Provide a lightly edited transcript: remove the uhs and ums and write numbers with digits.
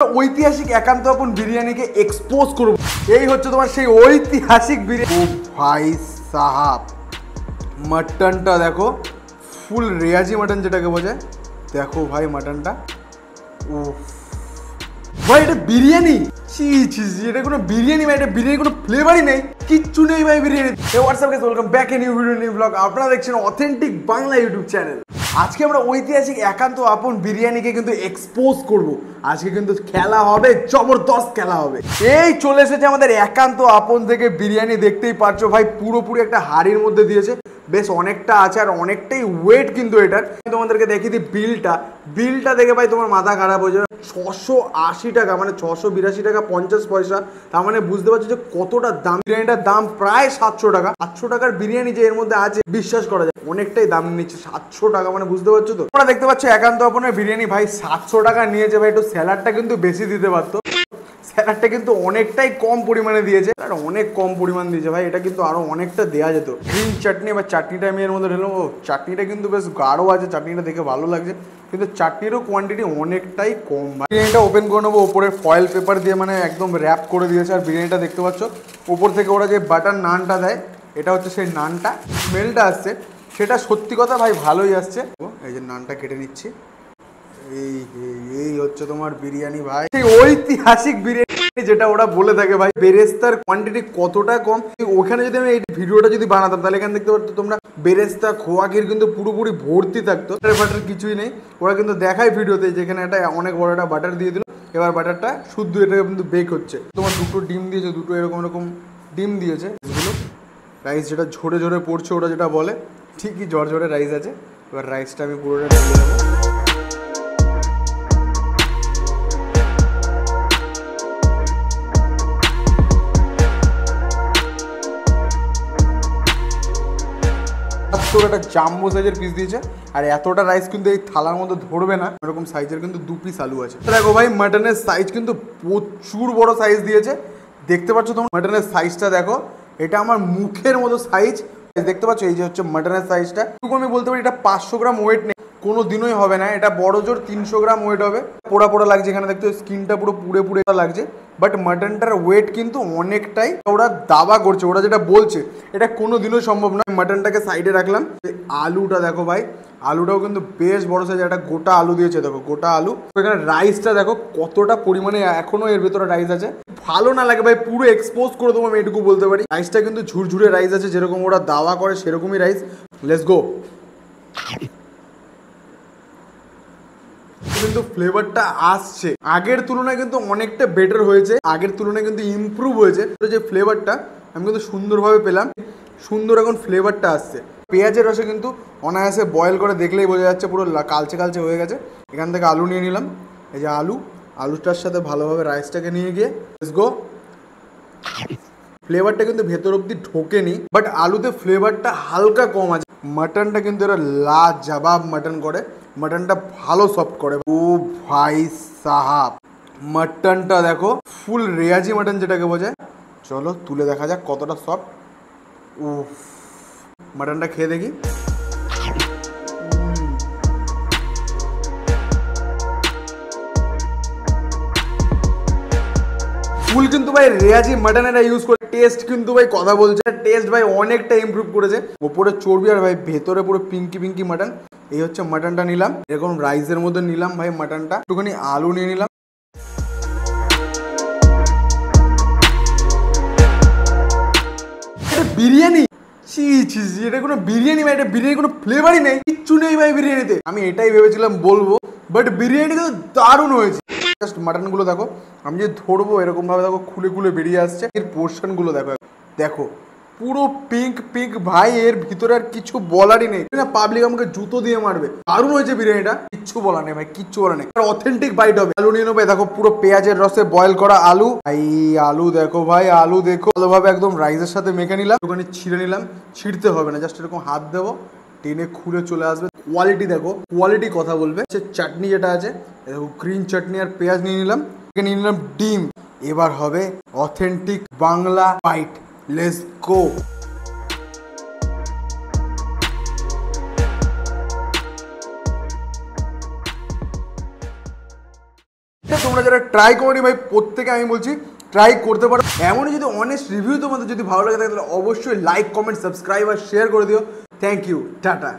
ঐতিহাসিক একান্ত আপন বিরিয়ানিকে এক্সপোজ করব। এই হচ্ছে তোমার সেই ঐতিহাসিক বিরিয়ানি। ও ভাই সাহাব, মাটনটা দেখো, ফুল রেয়াজি মাটন যেটাকে বোঝায়। দেখো ভাই মাটনটা, ও ভাই এটা বিরিয়ানি, এটা কোনো বিরিয়ানি ভাই, এটা বিরিয়ানি কোনো ফ্লেভারই নেই, কিচ্ছু নেই ভাই biryani. WhatsApp guys, welcome back in new video new blog. আপনারা দেখছেন অথেন্টিক বাংলা ইউটিউব চ্যানেল। আজকে আমরা ঐতিহাসিক একান্ত আপন বিরিয়ানিকে কিন্তু এক্সপোজ করব। আজকে কিন্তু খেলা হবে, জবরদস্ত খেলা হবে। এই চলে এসেছে আমাদের একান্ত আপন থেকে বিরিয়ানি, দেখতেই পাচ্ছ ভাই পুরোপুরি একটা হাড়ির মধ্যে দিয়েছে, বেশ অনেকটা আছে আর অনেকটাই ওয়েট কিন্তু এটার। তোমাদেরকে দেখিয়ে দিই বিলটা দেখে ভাই তোমার মাথা খারাপ হয়ে যাবে। 680 টাকা, মানে 682 টাকা 50 পয়সা। তার মানে বুঝতে পারছো যে কতটা দাম। বিরিয়ানিটার দাম প্রায় 700 টাকা। 700 টাকার বিরিয়ানি যে এর মধ্যে আছে, বিশ্বাস করা যায় অনেকটাই দাম নিচ্ছে। 700 টাকা মানে বুঝতে পারছো তো। তোমরা দেখতে পাচ্ছ একান্ত আপনের বিরিয়ানি ভাই 700 টাকা নিয়েছে ভাই। একটু স্যালাডটা কিন্তু বেশি দিতে পারতো, স্যালাডটা কিন্তু অনেকটাই কম পরিমাণে দিয়েছে, আর অনেক কম পরিমাণ দিয়েছে ভাই। এটা কিন্তু আরো অনেকটা দেওয়া যেত। গ্রিন চাটনি বা চাটনিটা আমি এর মধ্যে ঢেলাম। ও চাটনিটা কিন্তু বেশ গাঢ় আছে, চাটনিটা দেখে ভালো লাগছে, কিন্তু চাটনিরও কোয়ান্টিটি অনেকটাই কম ভাই। বিরিয়ানিটা ওপেন করে নেবো। ওপরে ফয়েল পেপার দিয়ে মানে একদম র্যাপ করে দিয়েছে। আর বিরিয়ানিটা দেখতে পাচ্ছ ওপর থেকে ওরা যে বাটার নানটা দেয়, এটা হচ্ছে সেই নানটা। স্মেলটা আসছে সেটা সত্যি কথা ভাই ভালোই আসছে। এই যে নানটা কেটে নিচ্ছি। এই হচ্ছে তোমার বিরিয়ানি ভাই, সেই ঐতিহাসিক বিরিয়ানি যেটা ওরা বলে থাকে ভাই। বেরেস্তার কোয়ান্টিটি কতটা কম, ওখানে যদি আমি এই ভিডিওটা যদি বানাতাম তাহলে এখানে দেখতে পারতো তোমরা বেরেস্তা খোয়াকির কিন্তু পুরোপুরি ভর্তি থাকতো। বাটার কিছুই নেই, ওরা কিন্তু দেখায় ভিডিওতে যেখানে একটা অনেক বড় একটা বাটার দিয়ে দিল। এবার বাটারটা শুদ্ধ এটা কিন্তু বেক হচ্ছে। তোমার দুটো ডিম দিয়েছে, দুটো এরকম এরকম ডিম দিয়েছে। এগুলো রাইস যেটা ঝরে ঝরে পড়ছে, ওরা যেটা বলে ঠিকই ঝরঝরে রাইস আছে। এবার রাইসটা আমি পুরোটা ঢেলে দেবো। একটা জাম্বো সাইজের পিস দিয়েছে, আর এতটা রাইস কিন্তু এই থালার মধ্যে ধরবে না, এরকম সাইজের কিন্তু 2 পিস আলু আছে। দেখো ভাই মাটনের সাইজ কিন্তু প্রচুর বড় সাইজ দিয়েছে। দেখতে পাচ্ছ তোমরা মাটনের সাইজটা দেখো, এটা আমার মুখের মতো সাইজ। দেখতে পাচ্ছ এই যে হচ্ছে মাটনের সাইজটা। আমি বলতে পারি এটা 500 গ্রাম ওয়েট নেই, কোনো দিনই হবে না। এটা বড় জোর 300 গ্রাম ওয়েট হবে। পোড়া পোড়া লাগছে এখানে, দেখতে স্কিনটা পুরো পুড়ে পুড়ে লাগছে, বাট মাটনটার ওয়েট কিন্তু অনেকটাই। ওরা দাবা করছে, ওরা যেটা বলছে এটা কোনো দিনই সম্ভব নয়। মাটনটাকে সাইডে রাখলাম। আলুটা দেখো ভাই, আলুটাও কিন্তু বেশ বড় সাইজ, একটা গোটা আলু দিয়েছে। দেখো গোটা আলু। এখানে রাইসটা দেখো কতটা পরিমাণে এখনো এর ভেতরে রাইস আছে। ভালো না লাগে ভাই পুরো এক্সপোজ করে দেবো, আমি এটুকু বলতে পারি। রাইসটা কিন্তু ঝুরঝুরে রাইস আছে, যেরকম ওরা দাওয়া করে সেরকমই রাইস। Let's go. কিন্তু ফ্লেভারটা আসছে আগের তুলনায়, কিন্তু অনেকটা বেটার হয়েছে। আগের তুলনায় কিন্তু ইমপ্রুভ হয়েছে। যে ফ্লেভারটা আমি কিন্তু সুন্দরভাবে পেলাম, সুন্দর এখন ফ্লেভারটা আসছে। পেঁয়াজের রসে কিন্তু অনায়াসে বয়েল করে দেখলেই বোঝা যাচ্ছে পুরো কালচে কালচে হয়ে গেছে। এখান থেকে আলু নিয়ে নিলাম। এই যে আলুটার সাথে ভালোভাবে রাইসটাকে নিয়ে গিয়ে লেটস গো। ফ্লেভারটা কিন্তু ভেতর অব্দি ঢোকেনি, বাট আলুতে ফ্লেভারটা হালকা কম আছে। মাটনটা কিন্তু এরা লাজবাব মাটন করে, মাটনটা ভালো সফট করে। ও ভাই সাহাব, মাটনটা দেখো, ফুল রেয়াজি মাটন যেটাকে বোঝায়। চলো তুলে দেখা যাক কতটা সফট। ও মাটনটা খেয়ে দেখি। ফুল কিন্তু ভাই রেয়াজি মাটন এটা ইউজ করে। টেস্ট কিন্তু ভাই কথা বলছে, টেস্ট ভাই অনেকটা ইমপ্রুভ করেছে। ওপরে চর্বি আর ভাই ভেতরে পুরো পিঙ্কি পিঙ্কি মাটন। এই হচ্ছে মাটনটা নিলাম, এরকম রাইসের মধ্যে নিলাম ভাই মাটনটা। একটুখানি আলু নিয়ে নিলাম। এটা বিরিয়ানি, এটা কোনো বিরিয়ানি ভাই, এটা বিরিয়ানি কোনো ফ্লেভারই নেই, কিচ্ছু নেই ভাই বিরিয়ানিতে। আমি এটাই ভেবেছিলাম বলবো, বাট বিরিয়ানি কিন্তু দারুণ হয়েছে। জাস্ট মাটনগুলো দেখো, আমি যে ধরবো এরকম ভাবে দেখো খুলে খুলে বেরিয়ে আসছে। এর পোর্শনগুলো দেখো, দেখো পুরো পিঙ্ক পিঙ্ক ভাই। এর ভিতরে আর কিছু বলারই নেই না, পাবলিক আমাকে জুতো দিয়ে মারবে। দারুণ হয়েছে বিরিয়ানিটা, কিচ্ছু বলার নেই ভাই, কিচ্ছু বলার নেই। অথেন্টিক বাইট হবে। আলু নিয়ে নেবে, দেখো পুরো পেঁয়াজের রসে বয়েল করা আলু। এই আলু দেখো ভাই, আলু দেখো ভালোভাবে একদম রাইসের সাথে মেখে নিলাম। একটুখানি ছিঁড়ে নিলাম, ছিঁড়তে হবে না, জাস্ট এরকম হাত দেবো, টেনে খুলে চলে আসবে। কোয়ালিটি দেখো, কোয়ালিটি কথা বলবে। চাটনি যেটা আছে দেখো, গ্রিন চাটনি আর পেঁয়াজ নিয়ে নিলাম। নিয়ে নিলাম ডিম। এবার হবে authentic Bangla bite. Let's go. তোমরা যারা ট্রাই করোনি ভাই, প্রত্যেকে আমি বলছি ট্রাই করতে পারো। এমনই যদি অনেস্ট রিভিউ তোমাদের যদি ভালো লাগে তাহলে অবশ্যই লাইক, কমেন্ট, সাবস্ক্রাইব আর শেয়ার করে দিও। Thank you, tata.